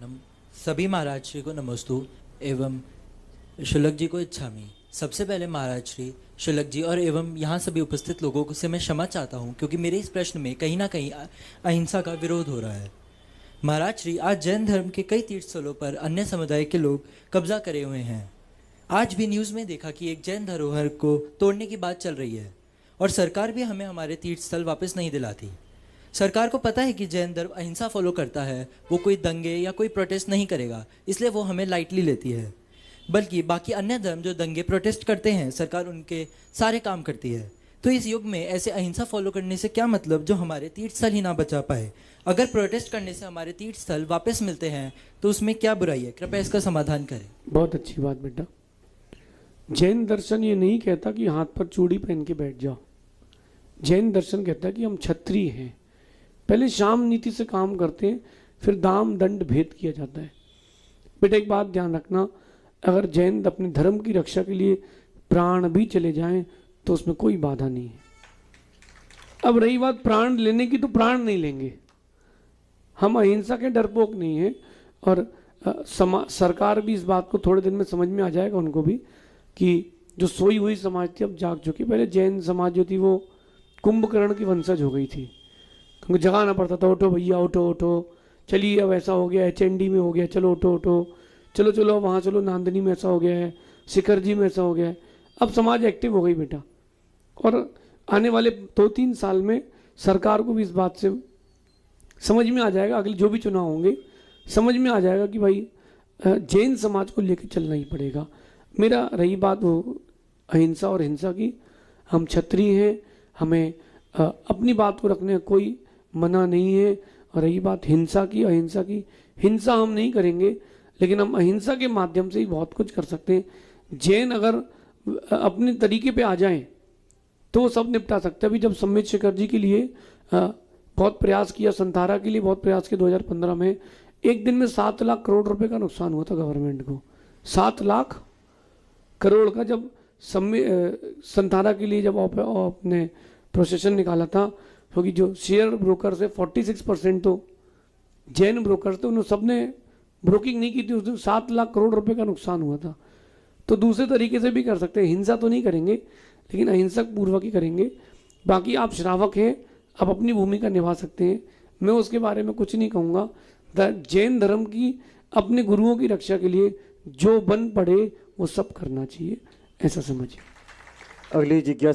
नम सभी महाराज श्री को नमस्तु एवं शुलक जी को इच्छामि। सबसे पहले महाराज श्री, शुलक जी और एवं यहाँ सभी उपस्थित लोगों को से मैं क्षमा चाहता हूँ क्योंकि मेरे इस प्रश्न में कहीं ना कहीं अहिंसा का विरोध हो रहा है। महाराज श्री, आज जैन धर्म के कई तीर्थ स्थलों पर अन्य समुदाय के लोग कब्जा करे हुए हैं। आज भी न्यूज़ में देखा कि एक जैन धरोहर को तोड़ने की बात चल रही है और सरकार भी हमें हमारे तीर्थ स्थल वापस नहीं दिलाती। सरकार को पता है कि जैन धर्म अहिंसा फॉलो करता है, वो कोई दंगे या कोई प्रोटेस्ट नहीं करेगा, इसलिए वो हमें लाइटली लेती है। बल्कि बाकी अन्य धर्म जो दंगे प्रोटेस्ट करते हैं, सरकार उनके सारे काम करती है। तो इस युग में ऐसे अहिंसा फॉलो करने से क्या मतलब जो हमारे तीर्थ स्थल ही ना बचा पाए। अगर प्रोटेस्ट करने से हमारे तीर्थ स्थल वापस मिलते हैं तो उसमें क्या बुराई है? कृपया इसका समाधान करें। बहुत अच्छी बात बेटा। जैन दर्शन ये नहीं कहता कि हाथ पर चूड़ी पहन के बैठ जाओ। जैन दर्शन कहता है कि हम क्षत्रिय हैं, पहले शाम नीति से काम करते हैं, फिर दाम दंड भेद किया जाता है। बेटा एक बात ध्यान रखना, अगर जैन अपने धर्म की रक्षा के लिए प्राण भी चले जाएं तो उसमें कोई बाधा नहीं है। अब रही बात प्राण लेने की, तो प्राण नहीं लेंगे, हम अहिंसा के डरपोक नहीं हैं। और सरकार भी इस बात को थोड़े दिन में समझ में आ जाएगा उनको भी कि जो सोई हुई समाज थी अब जाग चुकी। पहले जैन समाज जो थी वो कुंभकर्ण की वंशज हो गई थी, क्योंकि जगाना पड़ता था, उठो भैया उठो उठो, चलिए अब ऐसा हो गया है, चंडी में हो गया, चलो उठो उठो, चलो चलो वहाँ चलो, नांदनी में ऐसा हो गया है, शिखर जी में ऐसा हो गया है। अब समाज एक्टिव हो गई बेटा, और आने वाले 2-3 साल में सरकार को भी इस बात से समझ में आ जाएगा, अगले जो भी चुनाव होंगे समझ में आ जाएगा कि भाई जैन समाज को लेकर चलना ही पड़ेगा। मेरा रही बात वो अहिंसा और हिंसा की, हम क्षत्रिय हैं, हमें अपनी बात को रखने का कोई मना नहीं है। और रही बात हिंसा की, अहिंसा की, हिंसा हम नहीं करेंगे, लेकिन हम अहिंसा के माध्यम से ही बहुत कुछ कर सकते हैं। जैन अगर अपने तरीके पे आ जाएं तो सब निपटा सकते हैं। अभी जब सम्मित शिखर जी के लिए बहुत प्रयास किया, संतारा के लिए बहुत प्रयास किया 2015 में, एक दिन में 7 लाख करोड़ रुपए का नुकसान हुआ था गवर्नमेंट को। 7 लाख करोड़ का जब संतारा के लिए जब आपने प्रोसेशन निकाला था, क्योंकि जो शेयर ब्रोकर से 46% तो जैन ब्रोकर थे, उन्होंने सबने ब्रोकिंग नहीं की थी, उस दिन 7 लाख करोड़ रुपए का नुकसान हुआ था। तो दूसरे तरीके से भी कर सकते हैं, हिंसा तो नहीं करेंगे लेकिन अहिंसक पूर्वक ही करेंगे। बाकी आप श्रावक हैं, आप अपनी भूमिका निभा सकते हैं, मैं उसके बारे में कुछ नहीं कहूँगा। जैन धर्म की अपने गुरुओं की रक्षा के लिए जो बन पड़े वो सब करना चाहिए, ऐसा समझिए। अगली जिज्ञासा